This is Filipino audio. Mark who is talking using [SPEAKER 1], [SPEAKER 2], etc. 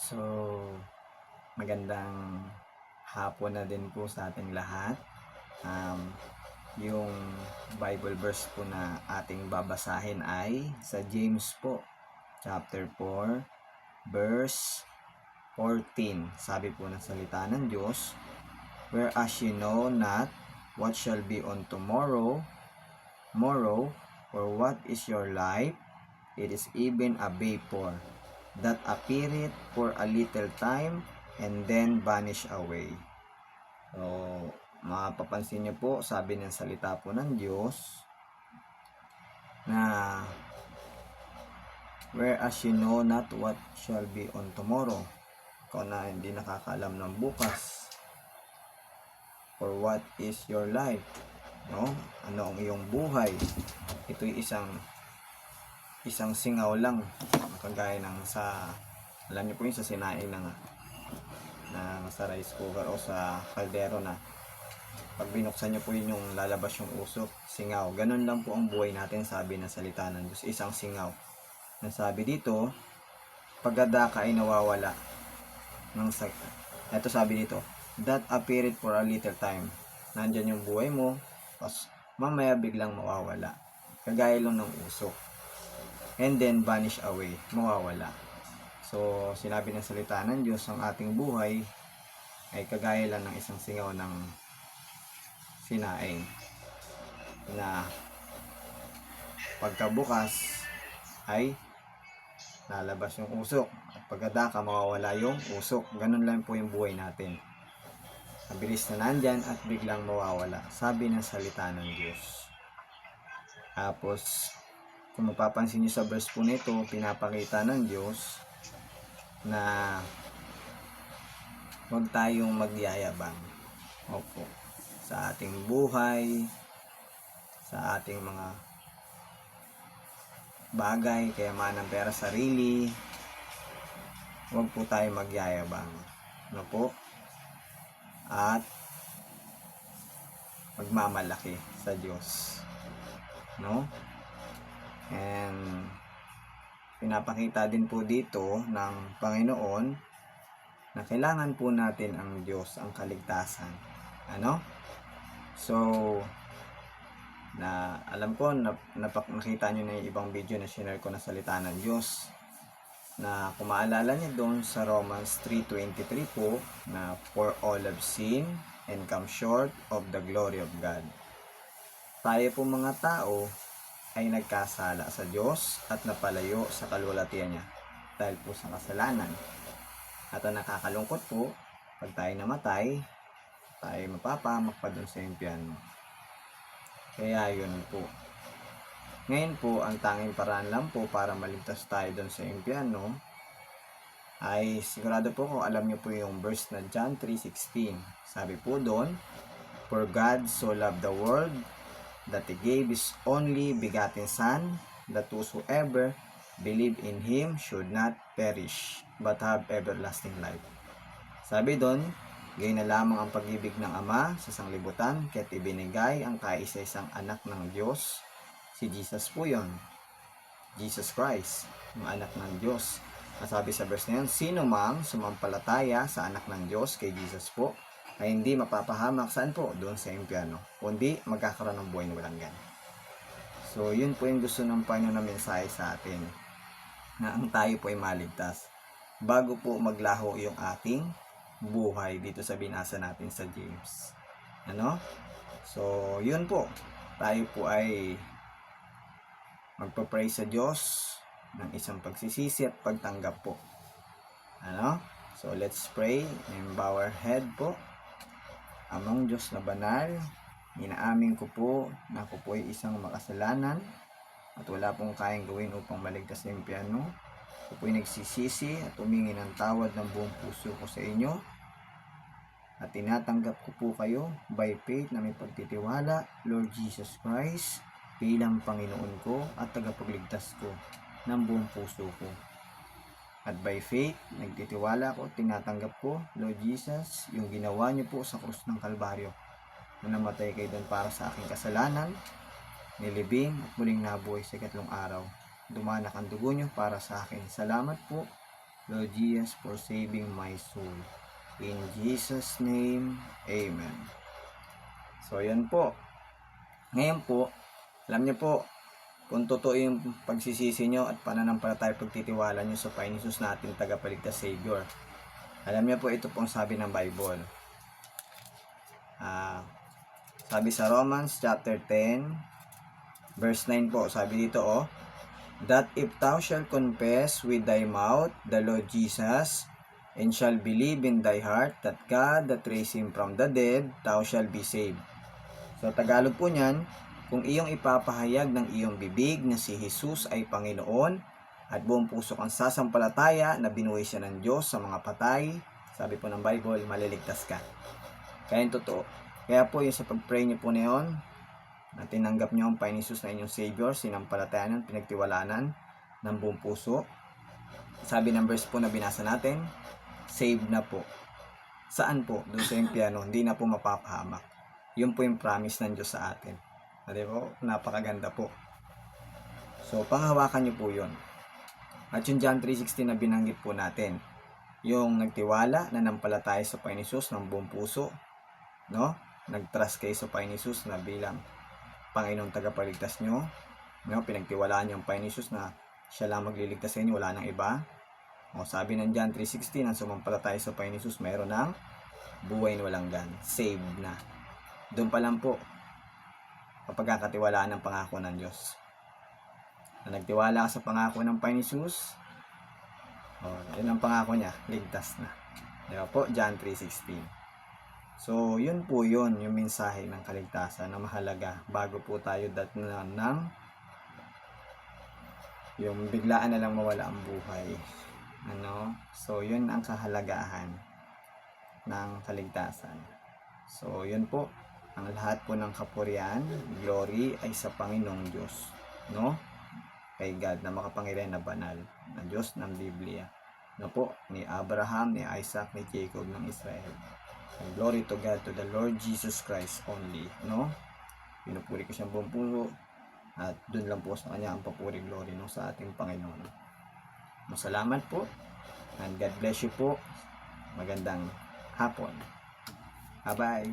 [SPEAKER 1] So, magandang hapon na din po sa ating lahat. Yung Bible verse po na ating babasahin ay sa James po, chapter 4, verse 14. Sabi po ng salita ng Diyos, "Whereas you know not what shall be on tomorrow, or what is your life, it is even a vapor, that appeareth for a little time, and then vanish away." So, mapapansin nyo po, sabi ng salita po ng Diyos, na whereas you know not what shall be on tomorrow, kung na hindi nakakaalam ng bukas, or what is your life, no? Ano ang iyong buhay? Ito'y isang singaw lang, kagaya ng alam niyo po yung sa sinaing na sa rice cooker o sa kaldero na pag binuksan niyo po yun yung lalabas yung usok, singaw. Ganun lang po ang buhay natin, sabi ng salita ng Diyos, isang singaw. Nasabi dito, pagkadaka ay nawawala ng Ito sabi dito, that appeared for a little time. Nandyan yung buhay mo, tapos mamaya biglang mawawala. Kagaya lang ng usok. And then vanish away, mawawala. So, sinabi ng salita ng Diyos, ang ating buhay ay kagaya lang ng isang singaw ng sinaing na pagkabukas ay lalabas yung usok at pagkadaka mawawala yung usok. Ganun lang po yung buhay natin. Mabilis na nandyan at biglang mawawala, sabi ng salita ng Diyos. Tapos, kung mapapansin nyo sa verse po nito, pinapakita ng Diyos na huwag tayong magyayabang. Opo. Sa ating buhay, sa ating mga bagay, kayamanan, pera, sarili, huwag po tayong magyayabang. Ano po? At magmamalaki sa Diyos. No? And pinapakita din po dito ng Panginoon na kailangan po natin ang Diyos, ang kaligtasan. Ano? So, alam ko, nakita nyo na yung ibang video na share ko na salita ng Diyos. Na kung maalala nyo doon sa Romans 3:23 po, na for all have sinned and come short of the glory of God. Tayo po mga tao ay nagkasala sa Diyos at napalayo sa kalwalhatian niya dahil po sa kasalanan. At ang nakakalungkot po, pag tayo namatay, tayo mapapahamak pa dun sa impyerno. Kaya yun po. Ngayon po, ang tanging paraan lang po para maligtas tayo dun sa impyerno ay sigurado po kung alam nyo po yung verse na John 3:16. Sabi po doon, "For God so loved the world that He gave His only begotten Son, that whosoever believe in Him should not perish, but have everlasting life." Sabi doon, gayon na lamang ang pag-ibig ng Ama sa sanglibutan, kaya't ibinigay ang kaisa-isang anak ng Diyos. Si Jesus po yun. Jesus Christ, yung anak ng Diyos. Sabi sa verse na yun, sino mang sumampalataya sa anak ng Diyos, kay Jesus po, ay hindi mapapahamak. Saan po? Doon sa impyerno. Kundi magkakaroon ng buhay na walang hanggan. So, yun po yung gusto ng Panginoon na mensahe sa atin, na ang tayo po ay maligtas bago po maglaho yung ating buhay dito sa binasa natin sa James. Ano? So, yun po. Tayo po ay magpa-pray sa Diyos ng isang pagsisisi at pagtanggap po. Ano? So, let's pray and bow our head po. Amang Diyos na banal, inaamin ko po na ako po ay isang makasalanan at wala pong kayang gawin upang maligtas sa impyerno. Ako po ay nagsisisi at humingi ng tawad ng buong puso ko sa inyo. At tinatanggap ko po kayo by faith na may pagtitiwala, Lord Jesus Christ, bilang Panginoon ko at tagapagligtas ko ng buong puso ko. At by faith, nagtitiwala ko, tinatanggap ko, Lord Jesus, yung ginawa niyo po sa krus ng Kalbaryo, na namatay kayo doon para sa aking kasalanan, nilibing at muling nabuhay sa ikatlong araw. Dumanak ang dugo niyo para sa akin. Salamat po Lord Jesus, for saving my soul. In Jesus' name, Amen. So, yan po. Ngayon po, alam niyo po, kung totoo yung pagsisisi nyo at pananampalataya pagtitiwala nyo sa Panginoon Jesus na ating tagapagligtas Savior. Alam niyo po, ito pong sabi ng Bible. Sabi sa Romans chapter 10, verse 9 po, sabi dito that if thou shalt confess with thy mouth the Lord Jesus, and shall believe in thy heart that God that raised him from the dead, thou shalt be saved. So Tagalog po niyan, kung iyong ipapahayag ng iyong bibig na si Jesus ay Panginoon, at buong puso kang sasampalataya na binuhay siya ng Diyos sa mga patay, sabi po ng Bible, maliligtas ka. Kaya yung totoo. Kaya po yung sa pag-pray niyo po na yun, na tinanggap niyo ang Panginoon Jesus na inyong Savior, sinampalatayanan, pinagtiwalanan ng buong puso. Sabi ng verse po na binasa natin, save na po. Saan po? Doon sa impyerno, hindi na po mapapahamak. Yun po yung promise ng Diyos sa atin. Di ba? Napakaganda po. So, panghawakan niyo po yun. At yung John 3:16 na binanggit po natin, yung nagtiwala, nanampalataya sa Panginoon Jesus ng buong puso, no? Nag-trust kayo sa Panginoon Jesus na bilang Panginoong tagapagligtas nyo, no? Pinagtiwalaan niyo ang Panginoon Jesus na siya lang magliligtas sa inyo, wala nang iba. Sabi ng John 3:16, ang sumampalataya sa Panginoon Jesus mayroon ng buhay na walang hanggan, saved na. Doon pa lang po kapag kakatiwalaan ng pangako ng Diyos. Na nagtiwala ka sa pangako ng Panginoon Jesus, yun ang pangako niya, ligtas na. Diba po? John 3:16. So, yun po yun, yung mensahe ng kaligtasan na mahalaga bago po tayo datnan ng yung biglaan na lang mawala ang buhay. So, yun ang kahalagahan ng kaligtasan. So, yun po. Ang lahat po ng kapurihan, glory ay sa Panginoong Diyos. No? Kay God na makapangyarihan na banal na Diyos ng Biblia. No po? Ni Abraham, ni Isaac, ni Jacob ng Israel. And glory to God, to the Lord Jesus Christ only. No? Pinupuri ko siyang buong puso. At dun lang po sa kanya ang papuri glory no, sa ating Panginoon. Masalamat po. And God bless you po. Magandang hapon. Bye-bye.